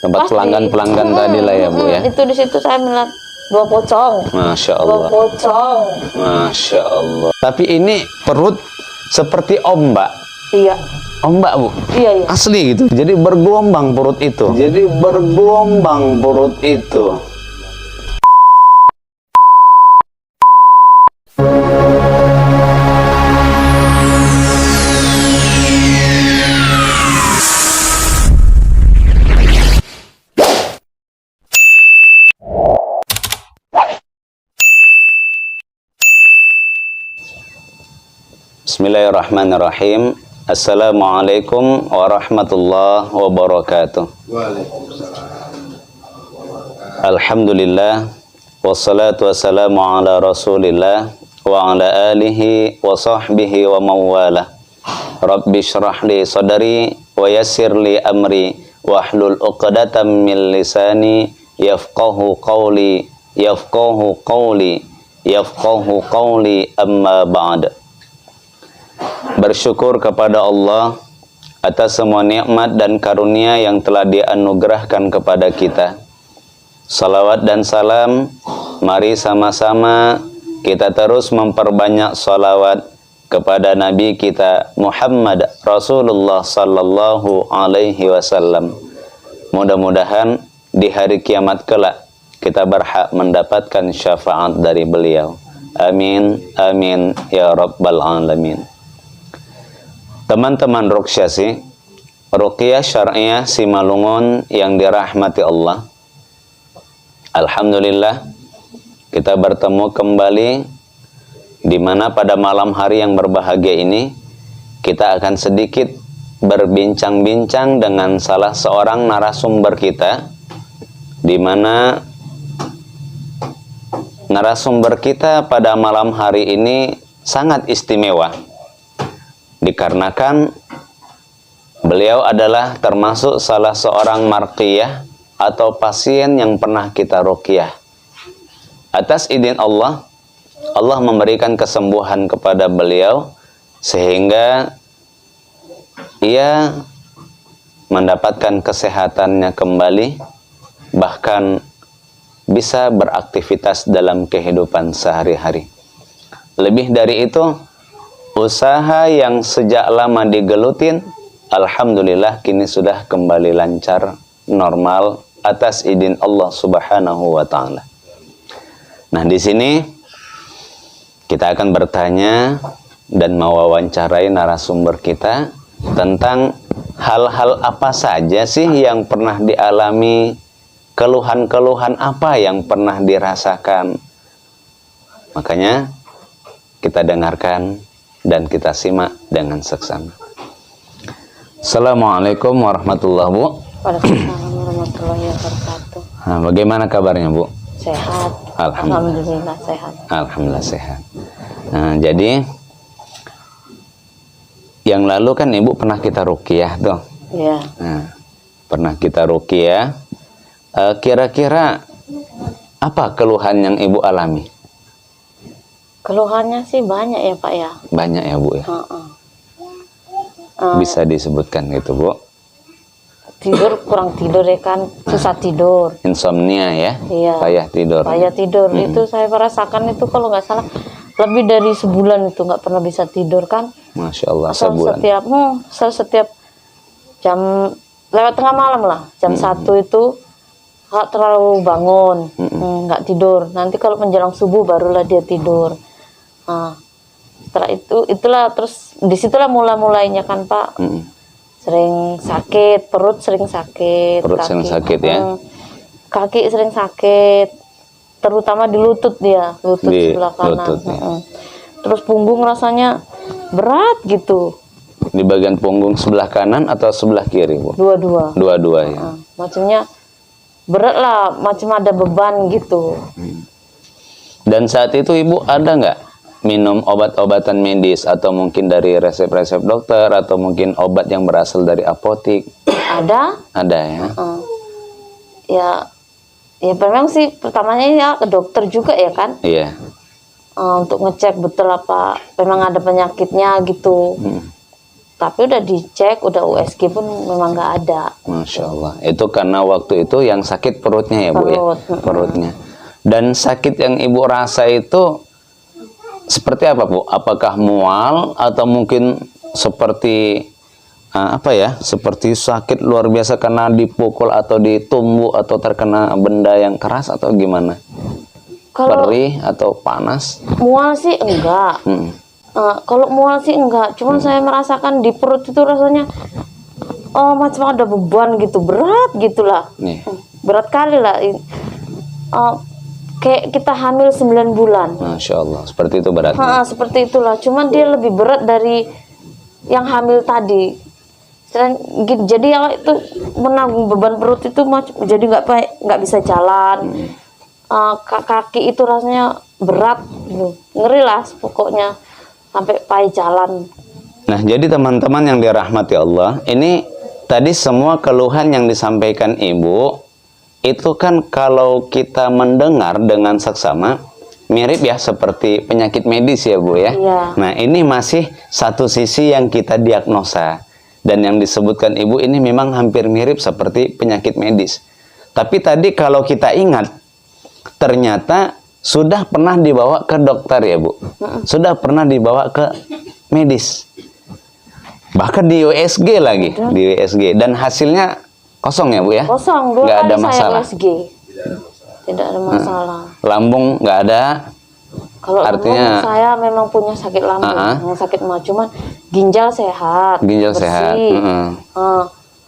Tempat pelanggan-pelanggan tadi lah ya Bu ya. Itu di situ saya melihat 2 pocong. Masya Allah. 2 pocong. Masya Allah. Tapi ini perut seperti ombak. Iya. Ombak Bu. Iya, iya. Asli gitu. Jadi bergelombang perut itu. Jadi bergelombang perut itu. Bismillahirrahmanirrahim. Assalamualaikum warahmatullahi wabarakatuh. Alhamdulillah. Wassalatu wassalamu ala rasulillah wa ala alihi wa sahbihi wa mawala. Rabbi syrah li sadari wa yassir li amri wahlul uqdatam min lisani yafqahu qawli amma ba'd. Bersyukur kepada Allah atas semua nikmat dan karunia yang telah dianugerahkan kepada kita. Salawat dan salam, mari sama-sama kita terus memperbanyak salawat kepada Nabi kita Muhammad Rasulullah sallallahu alaihi wasallam. Mudah-mudahan di hari kiamat kelak kita berhak mendapatkan syafaat dari beliau. Amin, amin, ya rabbal alamin. Teman-teman Ruqyah Ruqyah Syariah Simalungun yang dirahmati Allah. Alhamdulillah kita bertemu kembali di mana pada malam hari yang berbahagia ini kita akan sedikit berbincang-bincang dengan salah seorang narasumber kita, di mana narasumber kita pada malam hari ini sangat istimewa. Dikarenakan beliau adalah termasuk salah seorang marqiyah atau pasien yang pernah kita ruqyah. Atas izin Allah, Allah memberikan kesembuhan kepada beliau sehingga ia mendapatkan kesehatannya kembali, bahkan bisa beraktivitas dalam kehidupan sehari-hari. Lebih dari itu, usaha yang sejak lama digelutin, alhamdulillah kini sudah kembali lancar, normal atas izin Allah Subhanahu wa taala. Nah, di sini kita akan bertanya dan mewawancarai narasumber kita tentang hal-hal apa saja sih yang pernah dialami, keluhan-keluhan apa yang pernah dirasakan. Makanya kita dengarkan dan kita simak dengan seksama. Assalamualaikum warahmatullahi wabarakatuh, Bu. Waalaikumsalam warahmatullahi wabarakatuh. Nah, bagaimana kabarnya, Bu? Sehat. Alhamdulillah sehat. Alhamdulillah sehat. Nah, jadi yang lalu kan Ibu pernah kita ruqyah tuh. Iya. Nah, pernah kita ruqyah. Kira-kira apa keluhan yang Ibu alami? Keluhannya sih banyak ya Pak ya. Banyak ya Bu ya. Bisa disebutkan gitu Bu? Tidur, kurang tidur ya kan, susah tidur. Insomnia ya? Iya. Payah tidur. Payah tidur. Itu saya merasakan itu kalau nggak salah lebih dari sebulan itu nggak pernah bisa tidur kan. Masya Allah, Asal sebulan. setiap jam lewat tengah malam lah, jam 1 itu nggak terlalu bangun, nggak tidur. Nanti kalau menjelang subuh barulah dia tidur. Nah, setelah itulah terus disitulah mulainya kan Pak. Sering sakit, perut sering sakit, Perut kaki sering sakit ya? Kaki sering sakit, terutama di lutut dia, lutut Di sebelah kanan. lutut, ya. Terus punggung rasanya berat gitu. Di bagian punggung sebelah kanan atau sebelah kiri Bu? Dua-dua. Dua-dua ya. Macamnya berat lah, macam ada beban gitu. Dan saat itu Ibu ada nggak minum obat-obatan medis atau mungkin dari resep-resep dokter atau mungkin obat yang berasal dari apotik? Ada? Ada ya. Ya memang sih pertamanya ya ke dokter juga ya kan. Iya. Untuk ngecek betul apa memang ada penyakitnya gitu. Tapi udah dicek, udah USG pun memang nggak ada. Masya Allah. Itu karena waktu itu yang sakit perutnya ya Bu ya? Perutnya. Dan sakit yang Ibu rasa itu seperti apa Bu? Apakah mual atau mungkin seperti apa ya? Seperti sakit luar biasa karena dipukul atau ditumbuk atau terkena benda yang keras atau gimana? Kalau perih atau panas? Mual sih enggak. Kalau mual sih enggak, cuman saya merasakan di perut itu rasanya macam ada beban gitu, berat gitulah. Berat kali lah. Kayak kita hamil 9 bulan. Masya Allah, seperti itu beratnya. Seperti itulah, cuman dia lebih berat dari yang hamil tadi. Jadi itu menanggung beban perut itu jadi nggak bisa jalan. Kaki itu rasanya berat gitu. Ngeri lah pokoknya. Sampai pai jalan. Nah, jadi teman-teman yang dirahmati Allah, ini tadi semua keluhan yang disampaikan Ibu, itu kan kalau kita mendengar dengan seksama, mirip ya seperti penyakit medis ya Bu ya. Iya. Nah, ini masih satu sisi yang kita diagnosa. Dan yang disebutkan Ibu ini memang hampir mirip seperti penyakit medis. Tapi tadi kalau kita ingat, ternyata sudah pernah dibawa ke dokter ya Bu, sudah pernah dibawa ke medis, bahkan di USG lagi, di USG, dan hasilnya kosong ya Bu ya? Kosong, 2 nggak kali ada saya masalah. USG. Tidak ada masalah. Lambung nggak ada. Kalau artinya lambung saya memang punya sakit lambung, yang sakit mah, cuman ginjal sehat, ginjal bersih. sehat.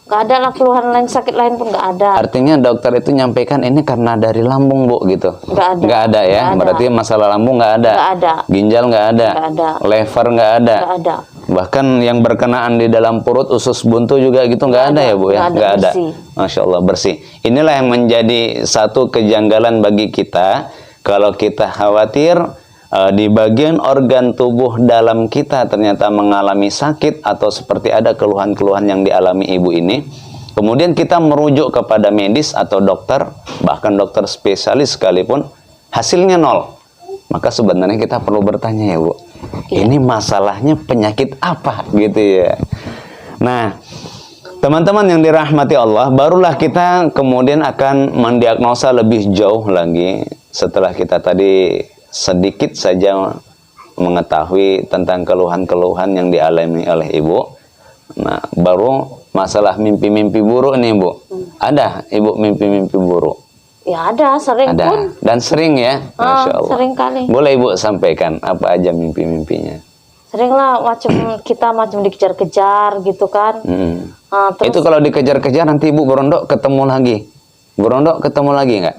Nggak ada lah keluhan lain, sakit lain pun nggak ada. Artinya dokter itu nyampaikan ini karena dari lambung Bu gitu? Nggak ada. Nggak ada ya? Nggak Berarti ada. masalah lambung nggak ada? Nggak ada. Ginjal nggak ada? Nggak ada. Lever nggak ada? Nggak ada. Bahkan yang berkenaan di dalam perut, usus buntu juga gitu nggak ada ya Bu ya? Nggak ada. Masya Allah, bersih. Inilah yang menjadi satu kejanggalan bagi kita kalau kita khawatir di bagian organ tubuh dalam kita ternyata mengalami sakit atau seperti ada keluhan-keluhan yang dialami Ibu ini. Kemudian kita merujuk kepada medis atau dokter, bahkan dokter spesialis sekalipun, hasilnya 0. Maka sebenarnya kita perlu bertanya ya Bu, ini masalahnya penyakit apa gitu ya. Nah, teman-teman yang dirahmati Allah, barulah kita kemudian akan mendiagnosa lebih jauh lagi setelah kita tadi sedikit saja mengetahui tentang keluhan-keluhan yang dialami oleh Ibu. Nah, baru masalah mimpi-mimpi buruk nih Bu. Ada Ibu mimpi-mimpi buruk? Ya ada, sering ada. pun. Dan sering ya? Masya Allah. Sering kali. Boleh Ibu sampaikan apa aja mimpi-mimpinya? Sering lah, kita dikejar-kejar gitu kan. Terus, itu kalau dikejar-kejar nanti Ibu berondok ketemu lagi? Berondok ketemu lagi nggak?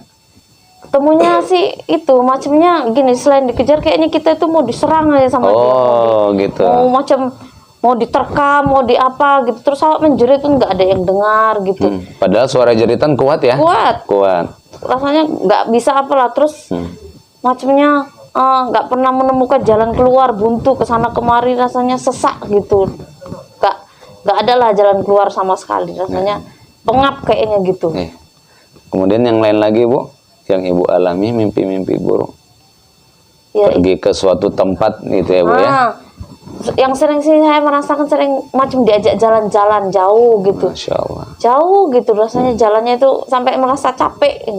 Ketemunya sih itu macamnya gini, selain dikejar kayaknya kita itu mau diserang aja sama dia. Gitu. Mau diterkam, mau di apa gitu, terus awak menjerit pun nggak ada yang dengar gitu. Padahal suara jeritan kuat ya? Kuat. Rasanya nggak bisa apalah, terus macamnya nggak pernah menemukan jalan keluar, buntu kesana kemari, rasanya sesak gitu. Nggak ada lah jalan keluar sama sekali, rasanya pengap kayaknya gitu. Kemudian yang lain lagi Bu, yang Ibu alami mimpi-mimpi buruk? Ya, pergi ke suatu tempat gitu ya Bu ya? Yang sering sih saya merasakan sering macam diajak jalan-jalan jauh gitu. Masya Allah. Jauh gitu rasanya jalannya itu sampai merasa capek.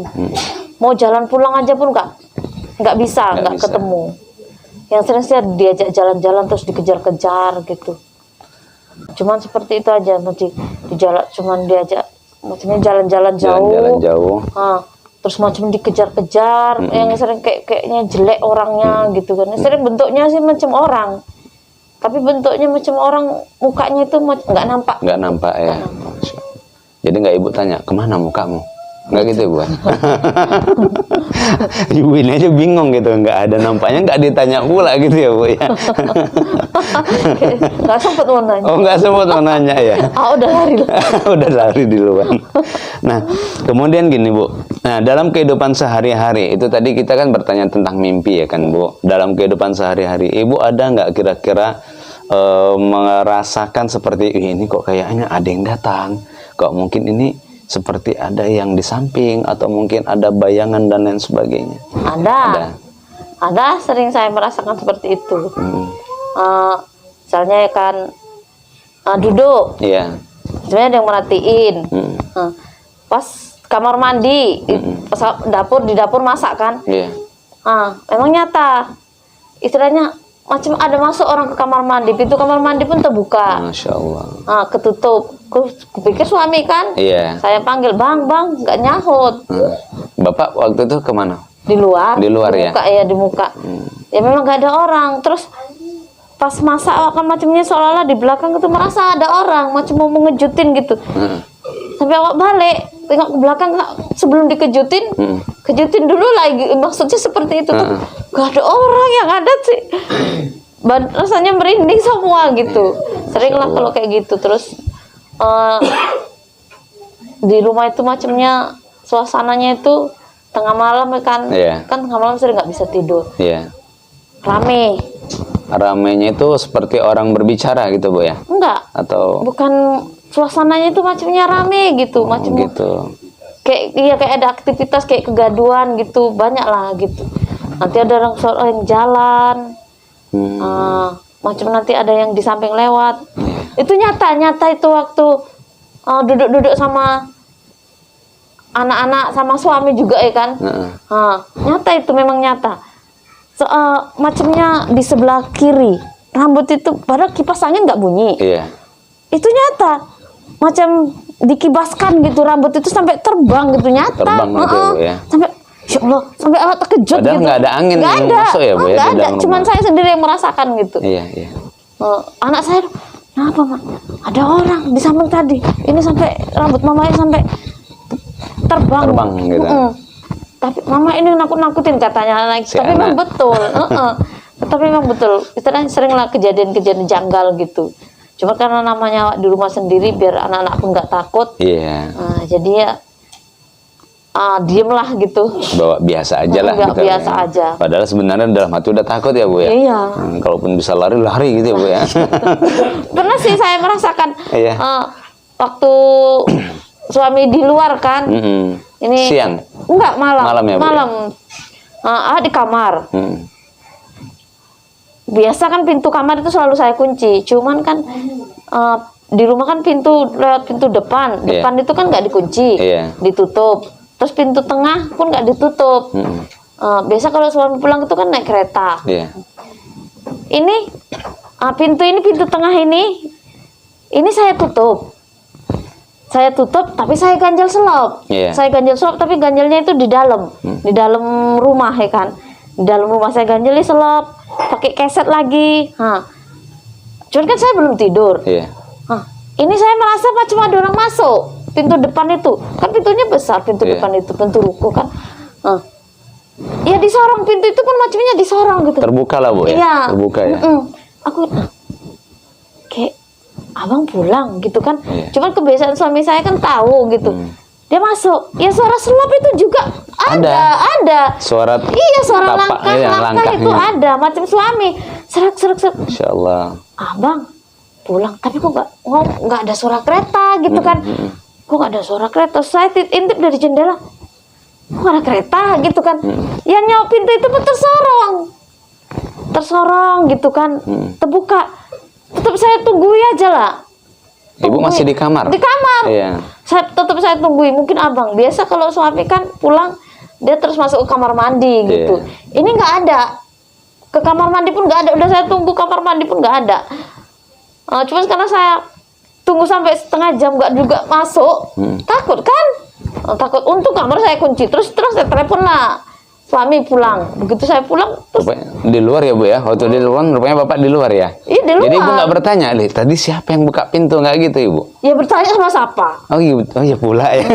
Mau jalan pulang aja pun nggak bisa, nggak ketemu. Yang sering sih diajak jalan-jalan terus dikejar-kejar gitu. Cuman seperti itu aja, nanti di jalan cuman diajak maksudnya jalan-jalan jauh. Jalan-jalan jauh. Terus macam dikejar-kejar, yang sering kayaknya jelek orangnya gitu kan. Sering bentuknya sih macam orang. Tapi bentuknya macam orang, mukanya itu nggak nampak. Nggak nampak ya. Jadi nggak Ibu tanya, kemana mukamu? Nggak gitu Bu? Ibu ini aja bingung gitu, nggak ada nampaknya, nggak ditanya pula gitu ya Bu ya? Nggak sempat mau nanya. Oh nggak sempat mau nanya ya? Udah lari. Udah lari di luar. Nah, kemudian gini Bu, nah dalam kehidupan sehari-hari, itu tadi kita kan bertanya tentang mimpi ya kan Bu. Dalam kehidupan sehari-hari, Ibu ada nggak kira-kira merasakan seperti ini kok kayaknya ada yang datang, kok mungkin ini seperti ada yang di samping, atau mungkin ada bayangan dan lain sebagainya? Ada, sering saya merasakan seperti itu. Misalnya kan duduk. Iya. Sebenarnya ada yang merhatiin. Nah, pas kamar mandi, pas di dapur masak kan. Iya. Memang nyata. Istilahnya macam ada masuk orang ke kamar mandi, pintu kamar mandi pun terbuka. Masya Allah. Ketutup. Kupikir suami kan. Iya. Saya panggil, bang, nggak nyahut. Bapak waktu itu kemana? Di luar. Di luar di ya? muka, ya di muka. Ya memang nggak ada orang. Terus pas masak kan macamnya seolah-olah di belakang itu merasa ada orang, macam mau ngejutin gitu. Sampai awak balik, tengok ke belakang sebelum dikejutin, kejutin dulu lagi. Maksudnya seperti itu tuh, gak ada orang yang ada sih. Rasanya merinding semua gitu. Sering lah kalau kayak gitu. Terus di rumah itu macamnya suasananya itu tengah malam kan, kan tengah malam sering nggak bisa tidur. Rame. Ramenya itu seperti orang berbicara gitu Bu ya? Enggak. Atau bukan, suasananya itu macamnya rame gitu, macam gitu. Kayak ada aktivitas kayak kegaduhan gitu, banyak lah gitu. Nanti ada orang yang jalan, macam nanti ada yang di samping lewat. Itu nyata itu waktu duduk-duduk sama anak-anak sama suami juga ya kan. Nyata itu memang nyata. Macamnya di sebelah kiri rambut itu, padahal kipas angin nggak bunyi. Itu nyata, macam dikibaskan gitu rambut itu sampai terbang gitu, nyata. Gitu, ya. Sampai, ya Allah, sampai awak terkejut. Padahal gitu. nggak ada angin yang masuk ya Bu ya? Nggak ada, cuman saya sendiri yang merasakan gitu. Anak saya, kenapa Mak? Ada orang di samping tadi. Ini sampai rambut mamanya sampai terbang gitu. Tapi mama ini nakut-nakutin katanya anak. Tapi memang betul. Tapi memang betul. Istilahnya sering lah kejadian-kejadian janggal gitu. Cuma karena namanya di rumah sendiri, biar anak-anak pun nggak takut. Jadi ya diem lah gitu. Bawa biasa aja lah. Gitu, biasa aja. Padahal sebenarnya dalam hati udah takut ya Bu ya. Kalaupun bisa lari gitu ya Bu ya. Pernah sih saya merasakan waktu suami di luar kan. Ini siang? Enggak, malam ya, malam. Di kamar. Biasa kan pintu kamar itu selalu saya kunci. Cuman kan di rumah kan lewat pintu depan. Depan itu kan nggak dikunci, ditutup. Terus pintu tengah pun nggak ditutup. Biasa kalau suami pulang itu kan naik kereta. Ini pintu tengah ini saya tutup. Tapi saya ganjel selop. Saya ganjel selop, tapi ganjelnya itu di dalam rumah ya kan. Di dalam rumah saya ganjeli selop, pakai keset lagi. Cuman kan saya belum tidur. Ini saya merasa macam ada orang masuk pintu depan itu. Kan pintunya besar, pintu depan itu, pintu ruko kan. Ya disorong, pintu itu pun macamnya disorong gitu. Terbuka lah Bu ya. Terbuka ya. Aku kayak abang pulang gitu kan. Cuman kebiasaan suami saya kan tahu gitu. Dia masuk, ya suara selop itu juga ada. Suara langkah itu ada, macam suami serak. Insya Allah. Abang pulang, tapi kok nggak ada suara kereta gitu kan? Kok nggak ada suara kereta? Saya intip dari jendela, kok ada kereta gitu kan? Yang nyawa pintu itu pun tersorong gitu kan, terbuka. Tetap saya tunggui aja lah. Ibu masih di kamar? Di kamar. Saya tungguin. Mungkin abang. Biasa kalau suami kan pulang, dia terus masuk ke kamar mandi gitu. Ini nggak ada. Ke kamar mandi pun nggak ada. Udah saya tunggu kamar mandi pun nggak ada. Cuma karena saya tunggu sampai setengah jam nggak juga masuk. Takut kan? Takut. Untung kamar saya kunci. Terus saya telepon lah. Suami pulang. Begitu saya pulang, terus di luar ya Bu ya. Waktu di luar, rupanya Bapak di luar ya. Iya, di luar. Jadi Ibu nggak bertanya, tadi siapa yang buka pintu, nggak gitu Ibu? Ya bertanya sama siapa. Oh iya pula ya.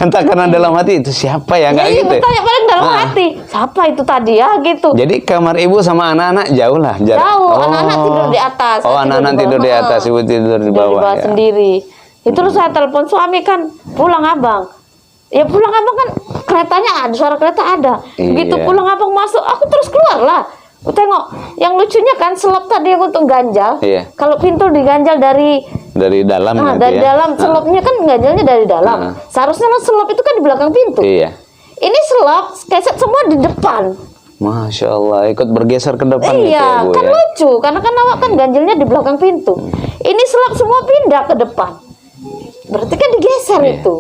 Entah karena dalam hati itu siapa ya, nggak gitu. Bertanya paling dalam hati, siapa itu tadi ya gitu. Jadi kamar Ibu sama anak-anak jauh lah jarak. Jauh, anak-anak tidur di atas. Anak-anak tidur di atas, Ibu tidur di bawah. Ya. Sendiri. Itu terus saya telepon suami kan, pulang abang. Ya pulang abang kan keretanya ada, suara kereta ada. Begitu pulang abang masuk, aku terus keluar lah. Tengok, yang lucunya kan selop tadi yang untuk ganjal. Kalau pintu diganjal dari dalam. Dari dalam, selopnya kan ganjalnya dari dalam. Seharusnya selop itu kan di belakang pintu. Iya. Ini selop keset semua di depan. Masya Allah, ikut bergeser ke depan gitu ya, Iya, Bu kan ya. lucu. Karena kan awak kan ganjilnya di belakang pintu. Ini selap semua pindah ke depan. Berarti kan digeser Iya. itu.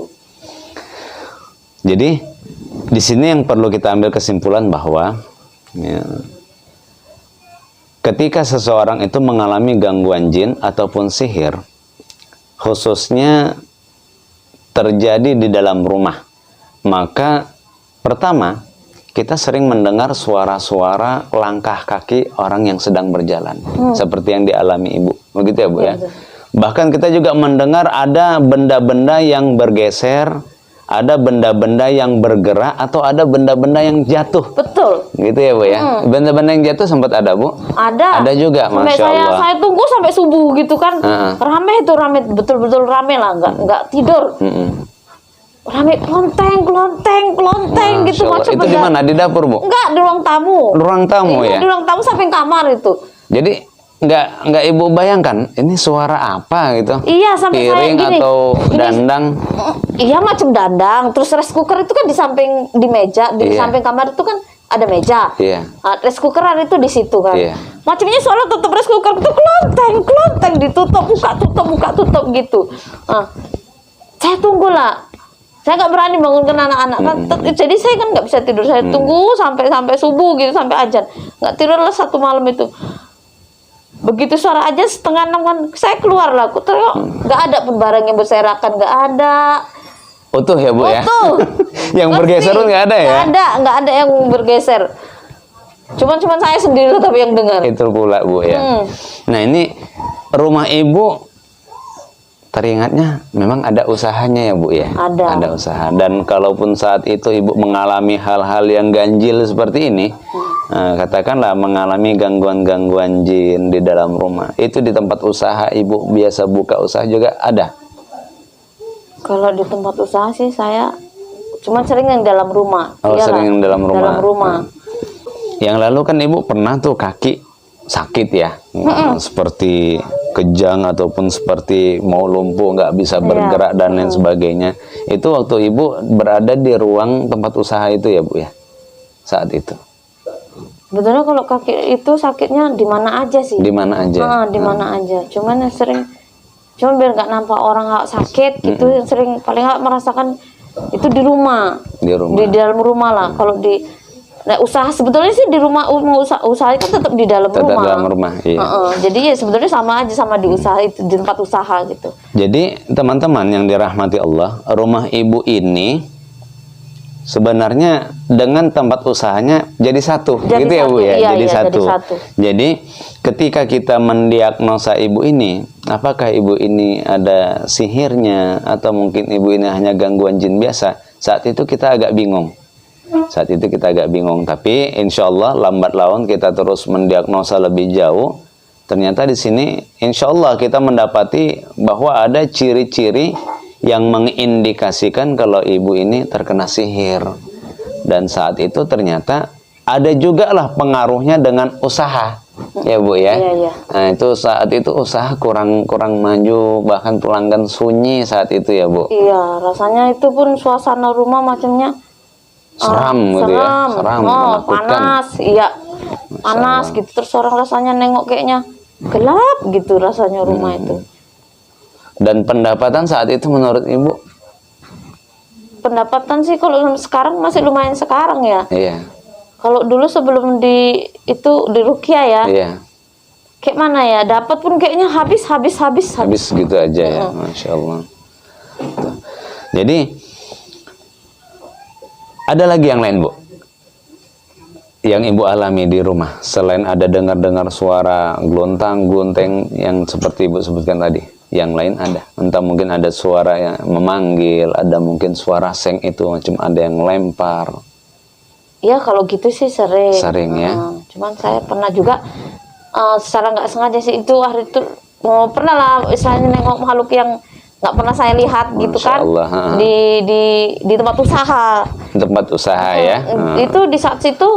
Jadi di sini yang perlu kita ambil kesimpulan bahwa ya, ketika seseorang itu mengalami gangguan jin ataupun sihir, khususnya terjadi di dalam rumah, maka pertama kita sering mendengar suara-suara langkah kaki orang yang sedang berjalan, seperti yang dialami Ibu, begitu ya Bu ya. Bahkan kita juga mendengar ada benda-benda yang bergeser, ada benda-benda yang bergerak, atau ada benda-benda yang jatuh. Betul. Gitu ya Bu ya. Benda-benda yang jatuh sempat ada Bu? Ada. Ada juga, Sampai Masya Allah. saya tunggu sampai subuh gitu kan. Rame itu, rame, betul-betul rame lah, nggak tidur. Rame klonteng gitu, Masya Allah. macam Itu di mana? Di dapur Bu? Enggak, di ruang tamu. Ruang tamu Iya, ya? di ruang tamu samping kamar itu. Jadi nggak Ibu bayangkan ini suara apa gitu? Iya, sampai saya Piring gini. atau Ini- dandang? Iya, macam dandang. Terus rice cooker itu kan di samping, di meja, di Iya. samping kamar itu kan ada meja. Iya. Rice cookeran itu di situ kan. Iya. Macamnya soalnya tutup rice cooker itu klonteng ditutup, buka tutup gitu. Saya tunggu lah. Saya nggak berani bangunkan anak-anak kan. Jadi saya kan nggak bisa tidur. Saya tunggu sampai subuh gitu, sampai azan. Nggak tidur lah satu malam itu. Begitu suara aja 5:30 kan, saya keluar lah. Aku teriak, nggak ada pun barang yang berserakan, nggak ada. Utuh ya Bu ya? Utuh. Yang bergeser pun nggak ada ya? Nggak ada yang bergeser. Cuman saya sendiri tapi yang dengar. Itu pula Bu ya. Nah ini rumah Ibu teringatnya memang ada usahanya ya Bu ya? Ada. Ada usaha. Dan kalaupun saat itu Ibu mengalami hal-hal yang ganjil seperti ini, katakanlah mengalami gangguan-gangguan jin di dalam rumah, itu di tempat usaha Ibu biasa buka usaha juga ada? Kalau di tempat usaha sih saya cuma sering yang dalam rumah. Oh, Iyalah, sering yang dalam rumah. Dalam rumah. Yang lalu kan Ibu pernah tuh kaki sakit ya, seperti kejang ataupun seperti mau lumpuh, nggak bisa bergerak dan lain sebagainya. Itu waktu Ibu berada di ruang tempat usaha itu ya Bu ya, saat itu? Sebetulnya kalau kaki itu sakitnya di mana aja sih? Di mana aja? Di mana aja. Cuman yang sering, cuman biar nggak nampak orang sakit gitu, yang sering paling nggak merasakan itu di rumah. Di rumah. Di dalam rumah lah. Kalau di usaha sebetulnya sih di rumah, usaha kan tetap di dalam Tetap rumah. dalam rumah, iya. Jadi ya sebetulnya sama aja sama di usaha itu, di tempat usaha gitu. Jadi teman-teman yang dirahmati Allah, rumah Ibu ini sebenarnya dengan tempat usahanya jadi satu, Jadi gitu ya Bu satu, ya, iya, jadi iya, satu. jadi satu. Jadi ketika kita mendiagnosa Ibu ini, apakah Ibu ini ada sihirnya atau mungkin Ibu ini hanya gangguan jin biasa, saat itu kita agak bingung. Tapi insya Allah lambat laun kita terus mendiagnosa lebih jauh. Ternyata di sini insya Allah kita mendapati bahwa ada ciri-ciri yang mengindikasikan kalau Ibu ini terkena sihir. Dan saat itu ternyata ada juga lah pengaruhnya dengan usaha, ya Bu ya. Iya. Nah itu saat itu usaha kurang maju, bahkan pelanggan sunyi saat itu ya Bu. Iya, rasanya itu pun suasana rumah macamnya Seram gitu ya, seram, menakutkan. panas, iya, panas gitu. Terus orang rasanya nengok kayaknya gelap gitu rasanya rumah itu. Dan pendapatan saat itu menurut Ibu? Pendapatan sih kalau sekarang masih lumayan sekarang ya. Iya. Kalau dulu sebelum di Rukia ya, Iya. kayak mana ya, dapat pun kayaknya habis. Habis gitu aja ya, Masya Allah. Tuh. Jadi ada lagi yang lain Bu, yang Ibu alami di rumah selain ada dengar-dengar suara gelontang, gunteng yang seperti Ibu sebutkan tadi. Yang lain ada, entah mungkin ada suara yang memanggil, ada mungkin suara seng itu macam ada yang lempar. Iya, kalau gitu sih sering. Sering ya. Cuman saya pernah juga secara nggak sengaja sih itu hari itu pernah lah istilahnya nengok makhluk yang nggak pernah saya lihat gitu Masya kan. Allah, di tempat usaha. Tempat usaha ya. Itu di saat situ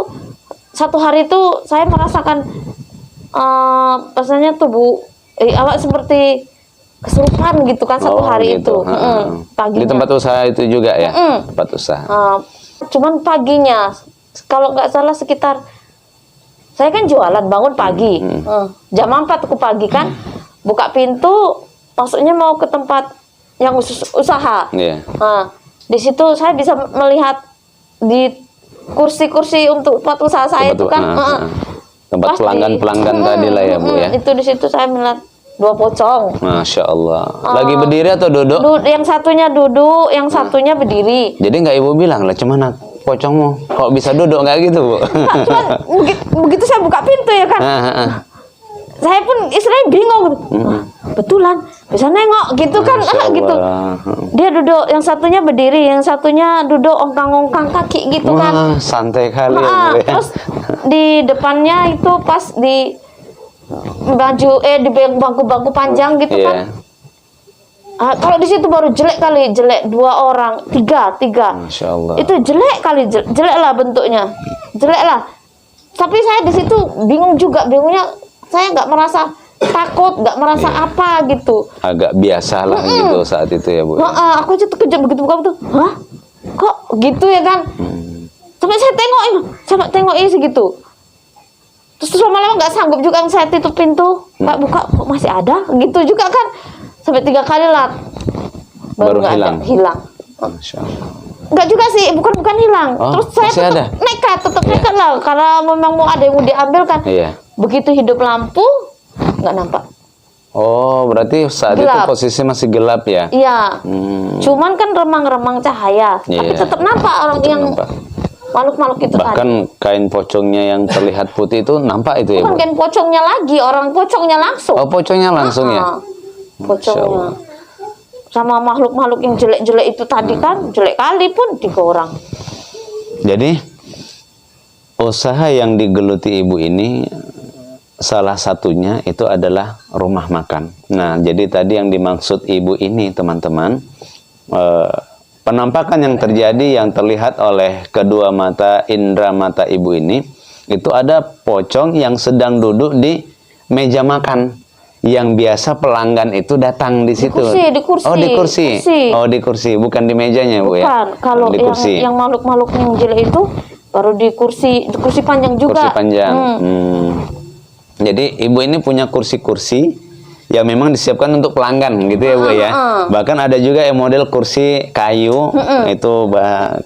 satu hari itu saya merasakan rasanya tubuh awak seperti kesurupan gitu kan satu hari gitu. itu. Paginya. Di tempat usaha itu juga ya. Tempat usaha. Cuman paginya kalau nggak salah sekitar Saya kan jualan, bangun pagi. Jam 4 aku pagi kan. Buka pintu, maksudnya mau ke tempat yang usaha. Nah, di situ saya bisa melihat di kursi-kursi untuk tempat usaha saya itu kan. Tempat pelanggan-pelanggan tadi lah ya, Bu ya. Itu di situ saya melihat 2 pocong. Masya Allah. Lagi berdiri atau duduk? Yang satunya duduk, yang satunya berdiri. Jadi nggak Ibu bilang lah, cuman pocongmu kok bisa duduk, nggak gitu, Bu? Nah, cuman begitu saya buka pintu ya kan, saya pun istilahnya bingung. Betulan bisa nengok gitu kan. Gitu. Dia duduk, yang satunya berdiri, yang satunya duduk ongkang-ongkang kaki gitu kan. Santai kali. Terus di depannya itu pas di baju di bangku-bangku panjang gitu kan. Kalau di situ baru jelek kali, jelek 2 orang, 3. Masya Allah. Itu jelek kali, jelek lah bentuknya, jelek lah. Tapi saya di situ bingung juga, bingungnya saya nggak merasa takut, nggak merasa apa gitu. Agak biasa lah gitu saat itu ya, Bu. Aku aja terkejut begitu buka tuh, hah? Kok gitu ya kan? Sampai saya tengokin segitu. Terus lama-lama nggak sanggup juga, saya tutup pintu, nggak buka, kok masih ada gitu juga kan. Sampai 3 kali lah baru hilang. Masya Allah. Enggak juga sih, bukan hilang. Terus saya tetap nekat lah, karena memang mau ada yang mau diambil kan. Begitu hidup lampu nggak nampak. Oh, berarti saat gelap. itu posisi masih gelap ya? Iya. Cuman kan remang-remang cahaya, tapi tetap nampak orang yang makhluk-makhluk itu tadi. Bahkan kain pocongnya yang terlihat putih itu nampak itu ya, Bu? Bukan kain pocongnya lagi, orang pocongnya langsung. Oh, pocongnya langsung ya? Pocongnya sama makhluk-makhluk yang jelek-jelek itu tadi kan, jelek kali pun 3 orang. Jadi usaha yang digeluti Ibu ini salah satunya itu adalah rumah makan. Nah, jadi tadi yang dimaksud Ibu ini teman-teman, penampakan yang terjadi yang terlihat oleh kedua mata indera mata Ibu ini, itu ada pocong yang sedang duduk di meja makan. Yang biasa pelanggan itu datang di situ. Di kursi. Oh, di kursi. Oh, di kursi, bukan di mejanya, Bu ya. Bukan. Kalau yang makhluk-makhluk yang jelek itu baru di kursi panjang juga. Kursi panjang. Jadi Ibu ini punya kursi-kursi yang memang disiapkan untuk pelanggan gitu ya, Bu ya. Bahkan ada juga yang model kursi kayu, itu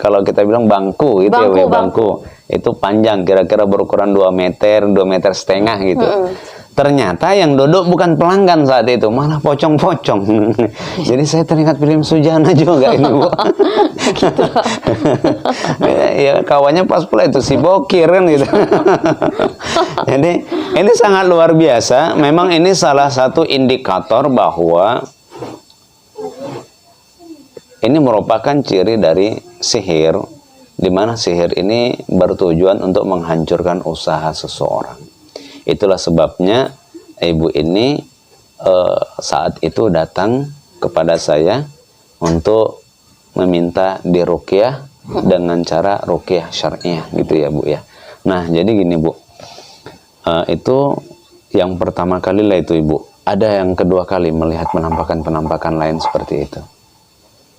kalau kita bilang bangku gitu ya, Bu ya, bangku. Itu panjang, kira-kira berukuran 2 meter, 2,5 meter gitu. Ternyata yang duduk bukan pelanggan saat itu, malah pocong-pocong. Jadi saya teringat film Sujana juga ini, Bu. Gitu. Ya, kawannya pas pula itu si Bokir kan gitu. Jadi ini sangat luar biasa. Memang ini salah satu indikator bahwa ini merupakan ciri dari sihir, di mana sihir ini bertujuan untuk menghancurkan usaha seseorang. Itulah sebabnya Ibu ini saat itu datang kepada saya untuk meminta diruqyah dengan cara ruqyah syar'iyah gitu ya, Bu ya. Nah, jadi gini, Bu. Itu yang pertama kali lah itu, Ibu. Ada yang kedua kali melihat penampakan-penampakan lain seperti itu.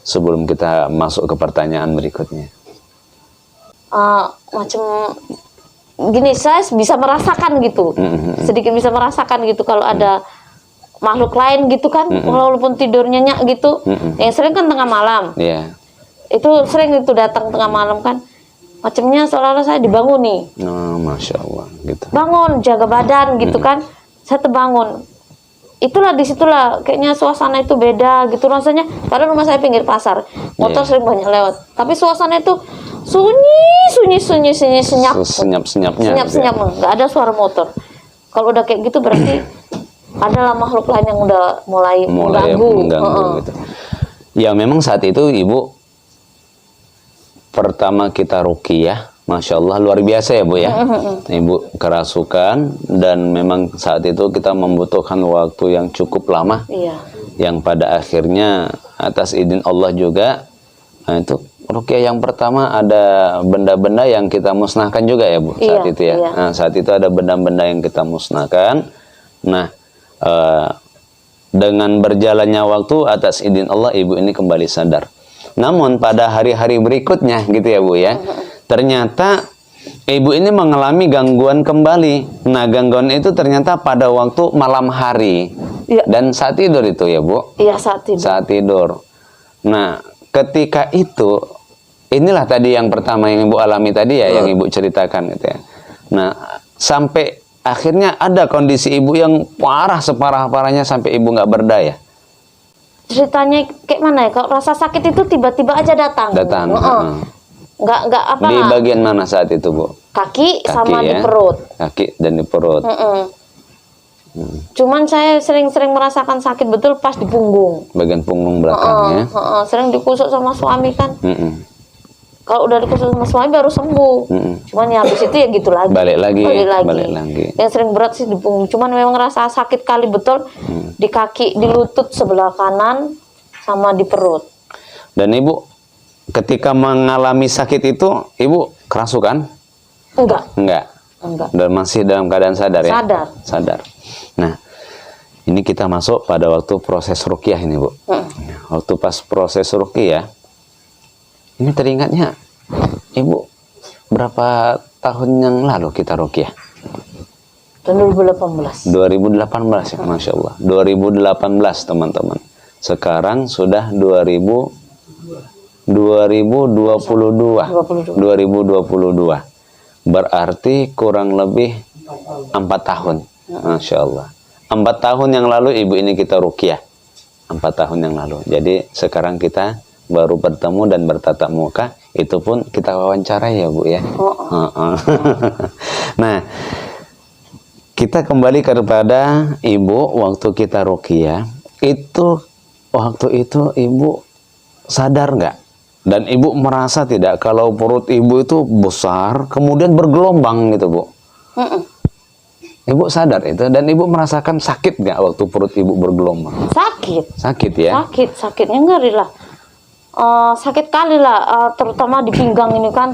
Sebelum kita masuk ke pertanyaan berikutnya. Macam gini, saya bisa merasakan gitu, sedikit bisa merasakan gitu kalau ada makhluk lain gitu kan, walaupun tidur nyenyak gitu. Yang sering kan tengah malam, itu sering itu datang tengah malam kan, macamnya seolah-olah saya dibangun nih. Masya Allah gitu. Bangun, jaga badan gitu kan, saya terbangun. Itulah disitulah kayaknya suasana itu beda gitu rasanya. Padahal rumah saya pinggir pasar, motor sering banyak lewat, tapi suasana itu sunyi, senyap-senyapnya, nggak ada suara motor. Kalau udah kayak gitu berarti adalah makhluk lain yang udah mulai mengganggu gitu. Ya memang saat itu Ibu pertama kita ruqyah, Masya Allah luar biasa ya, Bu ya. Ibu kerasukan dan memang saat itu kita membutuhkan waktu yang cukup lama. Yang pada akhirnya atas izin Allah juga, itu ruqyah yang pertama ada benda-benda yang kita musnahkan juga ya, Bu, saat itu ya. Nah, saat itu ada benda-benda yang kita musnahkan. Nah, dengan berjalannya waktu atas izin Allah Ibu ini kembali sadar. Namun pada hari-hari berikutnya gitu ya, Bu ya, ternyata ibu ini mengalami gangguan kembali. Nah, gangguan itu ternyata pada waktu malam hari. Iya. Dan saat tidur itu ya, Bu? Iya, saat tidur. Saat tidur. Nah, ketika itu, inilah tadi yang pertama yang Ibu alami tadi ya, yang Ibu ceritakan gitu ya. Nah, sampai akhirnya ada kondisi Ibu yang parah, separah-parahnya sampai Ibu nggak berdaya. Ceritanya kayak mana ya? Kalau rasa sakit itu tiba-tiba aja datang. Datang. Nggak apa. Di bagian mana saat itu, Bu? Kaki sama ya? di perut. Kaki dan di perut. Cuman saya sering-sering merasakan sakit betul pas di punggung. Bagian punggung belakangnya. Sering dikusuk sama suami kan. Kalau udah dikusuk sama suami baru sembuh. Cuman ya habis itu ya gitu lagi. Balik lagi. Balik lagi. Yang sering berat sih di punggung. Cuman memang ngerasa sakit kali betul di kaki, di lutut sebelah kanan sama di perut. Dan Ibu ketika mengalami sakit itu, Ibu kerasukan? Enggak. Dan masih dalam keadaan sadar ya? Sadar. Nah, ini kita masuk pada waktu proses ruqyah ini, Bu. Waktu pas proses ruqyah, ini teringatnya, Ibu, berapa tahun yang lalu kita ruqyah? 2018. 2018 ya, Masya Allah. 2018 teman-teman. Sekarang sudah 2022. Berarti kurang lebih 4 tahun. Masya Allah. 4 tahun yang lalu ibu ini kita ruqyah. 4 tahun yang lalu. Jadi sekarang kita baru bertemu dan bertatap muka. Itu pun kita wawancara ya, Bu ya. Nah, kita kembali kepada ibu waktu kita ruqyah. Waktu itu ibu sadar nggak? Dan ibu merasa tidak kalau perut ibu itu besar, kemudian bergelombang gitu, Bu? Ibu sadar itu dan ibu merasakan sakit nggak waktu perut ibu bergelombang? Sakit ya? Sakitnya ngeri lah. Sakit kali lah, terutama di pinggang ini kan.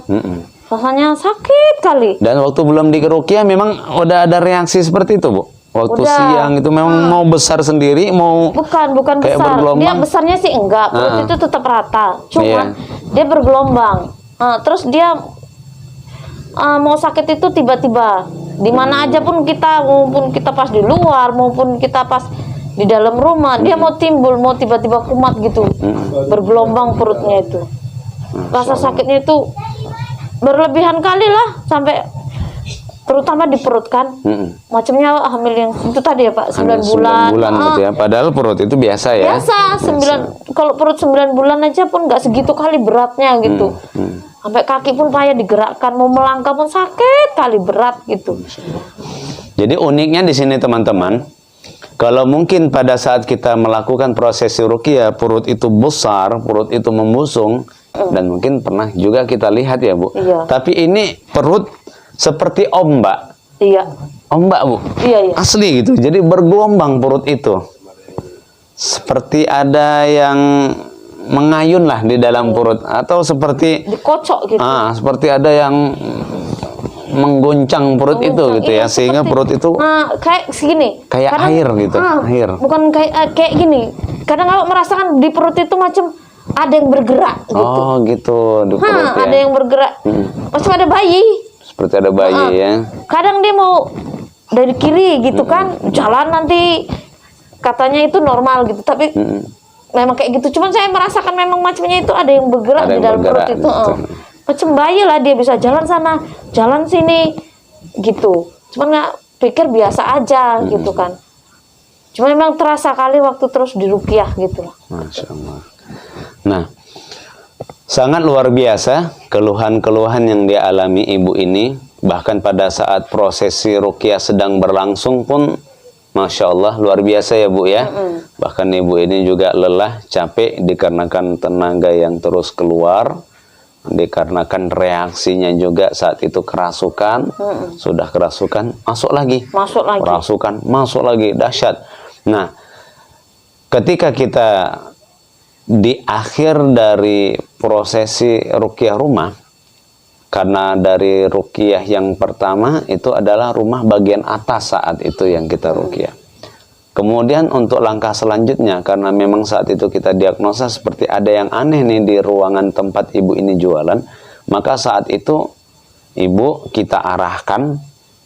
Rasanya sakit kali. Dan waktu belum di ruqyah memang udah ada reaksi seperti itu, Bu? Waktu siang itu memang mau besar sendiri, mau bukan kayak besar. bergelombang? Dia besarnya sih enggak, perut itu tetap rata. Cuman dia bergelombang. Terus dia mau sakit itu tiba-tiba. Di mana aja pun kita, maupun kita pas di luar, maupun kita pas di dalam rumah, dia mau timbul, mau tiba-tiba kumat gitu. Bergelombang perutnya itu. Rasa sakitnya itu berlebihan kali lah, sampai terutama di perut kan. Macamnya hamil yang itu tadi ya Pak, 9 bulan. 9 bulan gitu ya. Padahal perut itu biasa ya. Biasa, 9. Kalau perut 9 bulan aja pun nggak segitu kali beratnya gitu. Sampai kaki pun payah digerakkan, mau melangkah pun sakit kali, berat gitu. Jadi uniknya di sini teman-teman, kalau mungkin pada saat kita melakukan prosesi ruqyah, perut itu besar, perut itu membusung, dan mungkin pernah juga kita lihat ya, Bu. Iya. Tapi ini perut seperti ombak. Iya. Ombak, Bu. Iya. Asli gitu. Jadi bergelombang perut itu. Seperti ada yang mengayun lah di dalam perut, atau seperti dikocok gitu. Seperti ada yang mengguncang perut itu gitu ya, sehingga perut itu kayak segini. Kayak air gitu. Air. Bukan kayak gini. Kadang awak merasakan di perut itu macam ada yang bergerak gitu. Oh, gitu di perut ya. Ada yang bergerak. Macam ada bayi. Seperti ada bayi ya. Kadang dia mau dari kiri gitu kan, jalan nanti katanya itu normal gitu, tapi memang kayak gitu. Cuman saya merasakan memang macamnya itu ada yang bergerak di dalam perut itu. Macam bayi lah, dia bisa jalan sana, jalan sini gitu. Cuman nggak pikir biasa aja gitu kan. Cuma memang terasa kali waktu terus di ruqyah gitu lah. Masya Allah. Nah, sangat luar biasa keluhan-keluhan yang dialami ibu ini. Bahkan pada saat prosesi ruqyah sedang berlangsung pun, Masya Allah, luar biasa ya, Bu ya. Bahkan ibu ini juga lelah, capek dikarenakan tenaga yang terus keluar, dikarenakan reaksinya juga saat itu kerasukan. Sudah kerasukan, masuk lagi. Kerasukan, masuk lagi, dahsyat. Nah, ketika kita di akhir dari prosesi ruqyah rumah, karena dari ruqyah yang pertama itu adalah rumah bagian atas saat itu yang kita ruqyah. Kemudian untuk langkah selanjutnya, karena memang saat itu kita diagnosa seperti ada yang aneh nih di ruangan tempat ibu ini jualan, maka saat itu ibu kita arahkan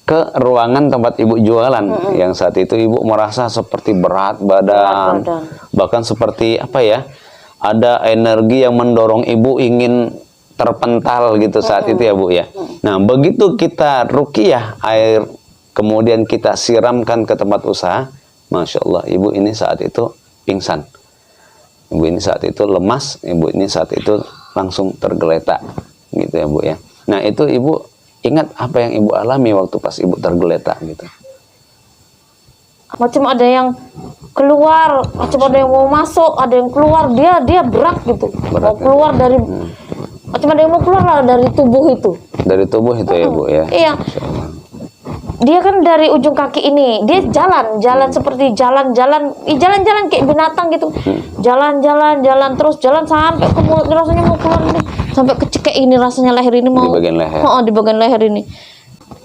ke ruangan tempat ibu jualan. Yang saat itu ibu merasa seperti berat badan, bahkan seperti apa ya, ada energi yang mendorong ibu ingin terpental gitu saat itu ya Bu ya. Nah begitu kita ruqyah air, kemudian kita siramkan ke tempat usaha, Masya Allah ibu ini saat itu pingsan, ibu ini saat itu lemas, ibu ini saat itu langsung tergeletak gitu ya Bu ya. Nah itu ibu ingat apa yang ibu alami waktu pas ibu tergeletak gitu? Macam ada yang keluar, macam ada yang mau masuk, ada yang keluar, dia berat gitu. Mau keluar dari macam ada yang mau keluar lah dari tubuh itu. Dari tubuh itu ya Bu ya. Iya. Dia kan dari ujung kaki ini, dia jalan seperti jalan kayak binatang gitu. Jalan terus jalan sampai ke mulut, rasanya mau keluar nih. Sampai ke cekek ini rasanya, leher ini mau. Di bagian leher. Oh, di bagian leher ini.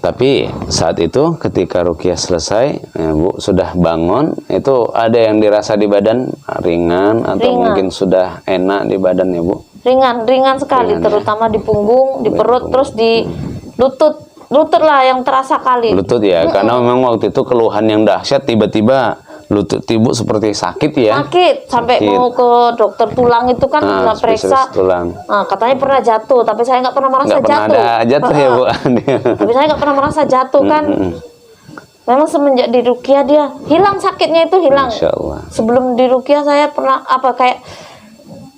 Tapi saat itu ketika ruqyah selesai, ya Bu sudah bangun, itu ada yang dirasa di badan ringan atau mungkin sudah enak di badan ya Bu? Ringan sekali, terutama di punggung, di perut, terus di lutut lah yang terasa kali. Lutut ya, karena memang waktu itu keluhan yang dahsyat, tiba-tiba lutut ibu seperti sakit ya. Sampai mau ke dokter tulang itu kan nggak periksa. Nah, katanya pernah jatuh, tapi saya nggak pernah merasa jatuh. Ada jatuh ya Bu. Tapi saya nggak pernah merasa jatuh kan. Memang semenjak di ruqyah dia hilang, sakitnya itu hilang. Masya Allah. Sebelum di ruqyah saya pernah kayak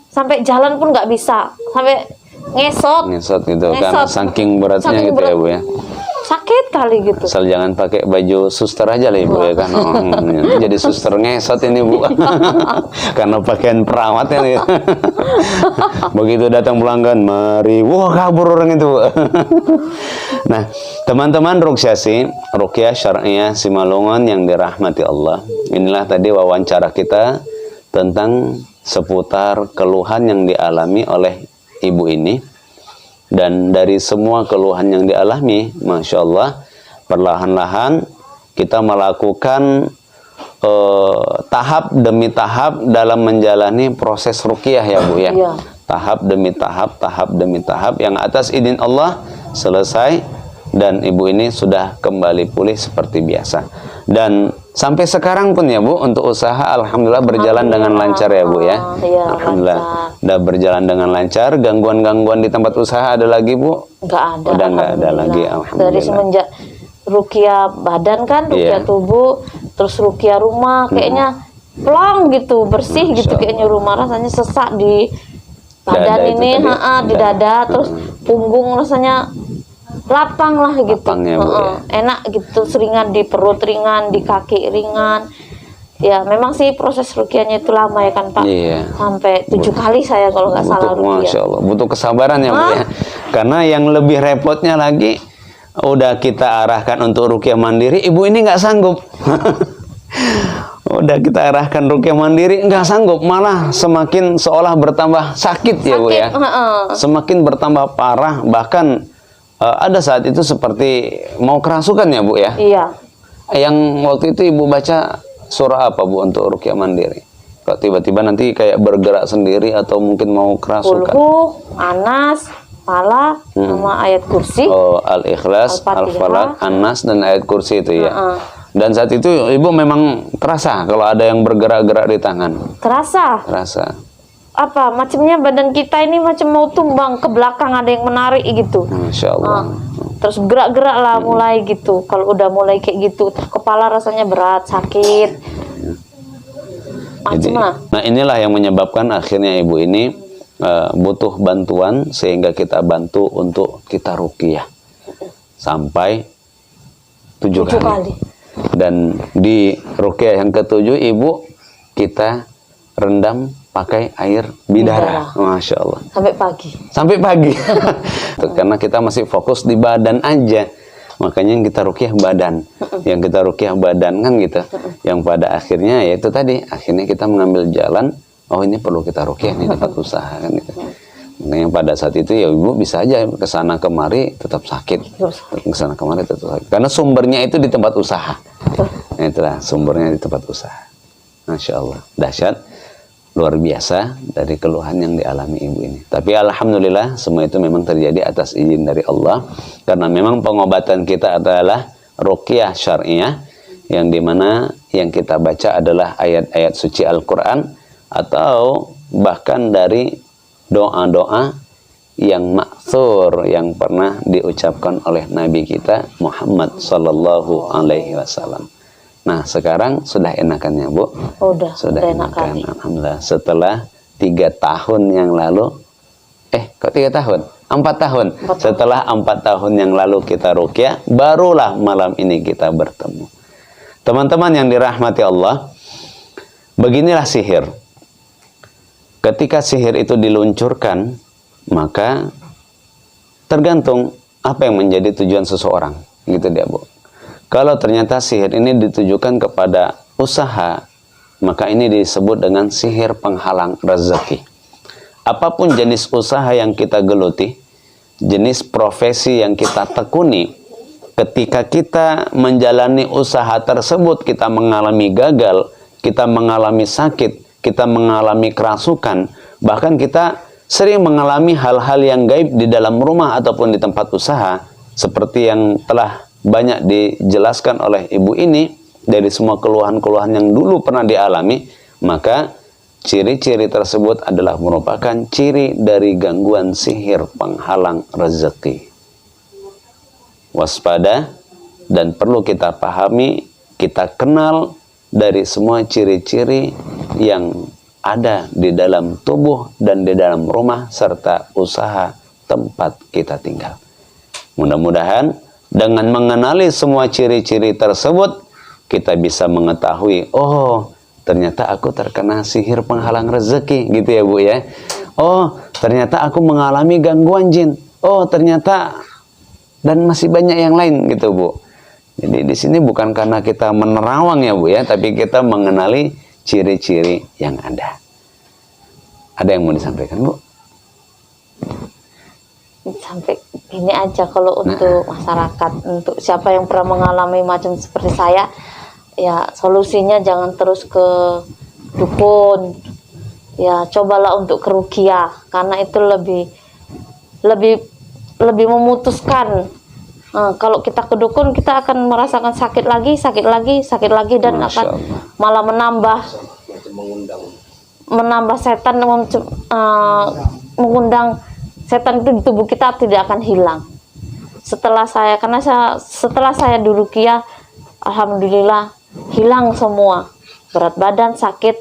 sampai jalan pun nggak bisa, sampai ngesot gitu kan, saking beratnya gitu ya Bu ya. Sakit kali gitu. Asal jangan pakai baju suster aja lah Ibu ya kan. Jadi suster ngesot ini Bu. Karena pakaian perawat ya. Begitu datang pelanggan, mari, wah kabur orang itu Bu. Nah, teman-teman ruqyah syar'iyah Simalungun yang dirahmati Allah. Inilah tadi wawancara kita tentang seputar keluhan yang dialami oleh ibu ini. Dan dari semua keluhan yang dialami, Masya Allah, perlahan-lahan kita melakukan tahap demi tahap dalam menjalani proses ruqyah ya Bu ya. Tahap demi tahap, yang atas izin Allah selesai dan ibu ini sudah kembali pulih seperti biasa. Dan sampai sekarang pun ya Bu, untuk usaha alhamdulillah berjalan dengan lancar ya Bu ya. Alhamdulillah udah berjalan dengan lancar. Gangguan-gangguan di tempat usaha ada lagi Bu? Nggak ada. Udah nggak ada lagi, alhamdulillah. Dari semenjak ruqyah badan kan, ruqyah tubuh, terus ruqyah rumah, kayaknya plong gitu, bersih gitu kayaknya rumah. Rasanya sesak di badan dada ini, di dada, terus punggung rasanya lapang lah gitu. Ya, Bu, ya. Enak gitu, seringan di perut ringan, di kaki ringan. Ya memang sih proses ruqyahnya itu lama ya kan Pak. Sampai 7 kali saya kalau nggak salah ruqyah. Masya Allah, butuh kesabaran ya Bu ya. Karena yang lebih repotnya lagi, udah kita arahkan untuk ruqyah mandiri, ibu ini nggak sanggup. Udah kita arahkan ruqyah mandiri, nggak sanggup, malah semakin seolah bertambah sakit ya Bu ya. Semakin bertambah parah, bahkan ada saat itu seperti mau kerasukan ya Bu ya. Iya. Yang waktu itu ibu baca surah apa Bu untuk ruqyah mandiri? Kok tiba-tiba nanti kayak bergerak sendiri atau mungkin mau kerasukan? Anas, Falaq, sama ayat kursi. Oh, Al-Ikhlas, Al-Falaq, Anas dan ayat kursi itu ya. Dan saat itu ibu memang terasa kalau ada yang bergerak-gerak di tangan. Terasa. Apa macamnya badan kita ini macam mau tumbang ke belakang, ada yang menarik gitu. Masya Allah. Terus gerak-gerak lah mulai gitu. Kalau udah mulai kayak gitu, kepala rasanya berat, sakit. Nah inilah yang menyebabkan akhirnya ibu ini butuh bantuan, sehingga kita bantu untuk kita ruqyah sampai 7 kali. Dan di ruqyah yang ke-7 ibu kita rendam pakai air bidara. Masya Allah. Sampai pagi. Karena kita masih fokus di badan aja. Makanya yang kita ruqyah badan. Yang kita ruqyah badan kan gitu. Yang pada akhirnya ya itu tadi. Akhirnya kita mengambil jalan. Oh ini perlu kita ruqyah nih tempat usaha kan gitu. Makanya pada saat itu ya ibu bisa aja kesana kemari tetap sakit. Kesana kemari tetap sakit. Karena sumbernya itu di tempat usaha. Nah, itulah sumbernya di tempat usaha. Masya Allah. Dahsyat. luar biasa dari keluhan yang dialami ibu ini. Tapi alhamdulillah semua itu memang terjadi atas izin dari Allah, karena memang pengobatan kita adalah ruqyah syar'iyah, yang dimana yang kita baca adalah ayat-ayat suci Al-Quran atau bahkan dari doa-doa yang ma'thur yang pernah diucapkan oleh Nabi kita Muhammad sallallahu alaihi wasallam. Nah, sekarang sudah enakannya, Bu? Sudah enakan. Alhamdulillah. Setelah 3 tahun yang lalu, kok 3 tahun? 4 tahun. Setelah 4 tahun yang lalu kita ruqyah, barulah malam ini kita bertemu. Teman-teman yang dirahmati Allah, beginilah sihir. Ketika sihir itu diluncurkan, maka tergantung apa yang menjadi tujuan seseorang. Gitu dia, Bu. Kalau ternyata sihir ini ditujukan kepada usaha, maka ini disebut dengan sihir penghalang rezeki. Apapun jenis usaha yang kita geluti, jenis profesi yang kita tekuni, ketika kita menjalani usaha tersebut, kita mengalami gagal, kita mengalami sakit, kita mengalami kerasukan, bahkan kita sering mengalami hal-hal yang gaib di dalam rumah ataupun di tempat usaha, seperti yang telah banyak dijelaskan oleh ibu ini dari semua keluhan-keluhan yang dulu pernah dialami, maka ciri-ciri tersebut adalah merupakan ciri dari gangguan sihir penghalang rezeki. Waspada, dan perlu kita pahami, kita kenal dari semua ciri-ciri yang ada di dalam tubuh dan di dalam rumah serta usaha tempat kita tinggal. Mudah-mudahan dengan mengenali semua ciri-ciri tersebut, kita bisa mengetahui, oh ternyata aku terkena sihir penghalang rezeki, gitu ya, Bu ya. Oh ternyata aku mengalami gangguan jin. Oh ternyata, dan masih banyak yang lain, gitu, Bu. Jadi di sini bukan karena kita menerawang ya, Bu ya, tapi kita mengenali ciri-ciri yang ada. Ada yang mau disampaikan, Bu? Sampai gini aja, kalau untuk masyarakat, untuk siapa yang pernah mengalami macam seperti saya, ya solusinya jangan terus ke dukun, ya cobalah untuk ke ruqyah, karena itu lebih memutuskan. Kalau kita ke dukun, kita akan merasakan sakit lagi, dan akan malah menambah setan, mengundang setan itu di tubuh kita, tidak akan hilang. Setelah saya diruqyah, alhamdulillah hilang semua, berat badan, sakit,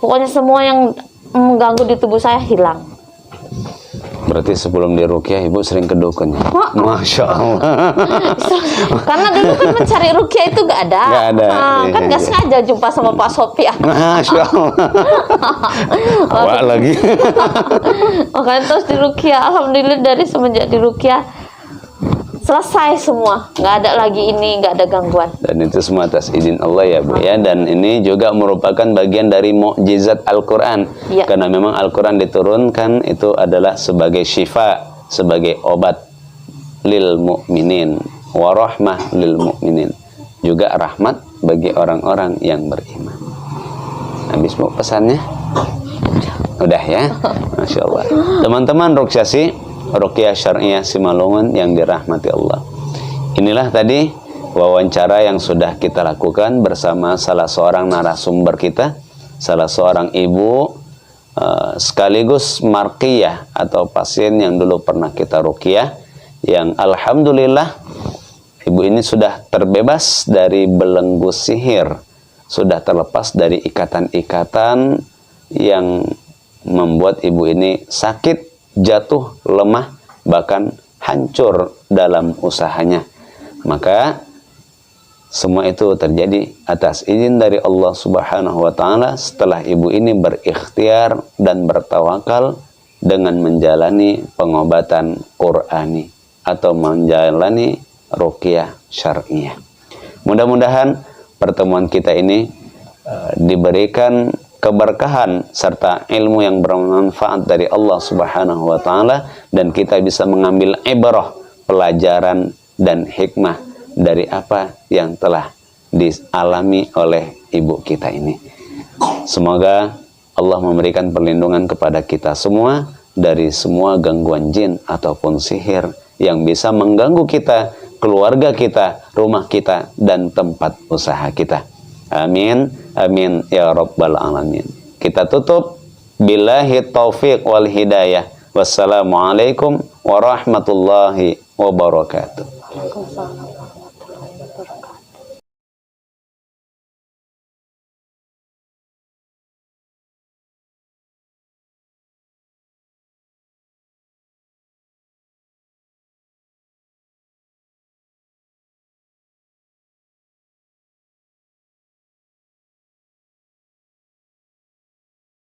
pokoknya semua yang mengganggu di tubuh saya hilang. Berarti sebelum diruqyah ibu sering ke dukun ya? Masya Allah. Karena dulu kan mencari ruqyah itu gak ada. Kan gak sengaja jumpa sama Pak Sofian. Masya Allah. Awak lagi. Makanya terus diruqyah. Alhamdulillah dari semenjak diruqyah selesai semua, nggak ada lagi ini, nggak ada gangguan. Dan itu semua atas izin Allah ya, Bu ya. Dan ini juga merupakan bagian dari mukjizat Al-Quran ya. Karena memang Al-Quran diturunkan itu adalah sebagai syifa, sebagai obat lil mu'minin, warahmah lil mu'minin, juga rahmat bagi orang-orang yang beriman. Habis, Bu, pesannya? Udah ya? Masya Allah. Teman-teman Ruqyah Syar'iyah Simalungun yang dirahmati Allah. Inilah tadi wawancara yang sudah kita lakukan bersama salah seorang narasumber kita, salah seorang ibu sekaligus marqiyah atau pasien yang dulu pernah kita ruqyah, yang alhamdulillah ibu ini sudah terbebas dari belenggu sihir, sudah terlepas dari ikatan-ikatan yang membuat ibu ini sakit, jatuh, lemah, bahkan hancur dalam usahanya. Maka semua itu terjadi atas izin dari Allah Subhanahu wa Ta'ala setelah ibu ini berikhtiar dan bertawakal dengan menjalani pengobatan Qur'ani atau menjalani ruqyah syar'iyah. Mudah-mudahan pertemuan kita ini diberikan keberkahan serta ilmu yang bermanfaat dari Allah Subhanahu wa Ta'ala, dan kita bisa mengambil ibrah, pelajaran dan hikmah dari apa yang telah dialami oleh ibu kita ini. Semoga Allah memberikan perlindungan kepada kita semua dari semua gangguan jin ataupun sihir yang bisa mengganggu kita, keluarga kita, rumah kita, dan tempat usaha kita. Amin, amin ya rabbal alamin. Kita tutup. Billahi taufiq wal hidayah. Wassalamualaikum warahmatullahi wabarakatuh. Waalaikumsalam.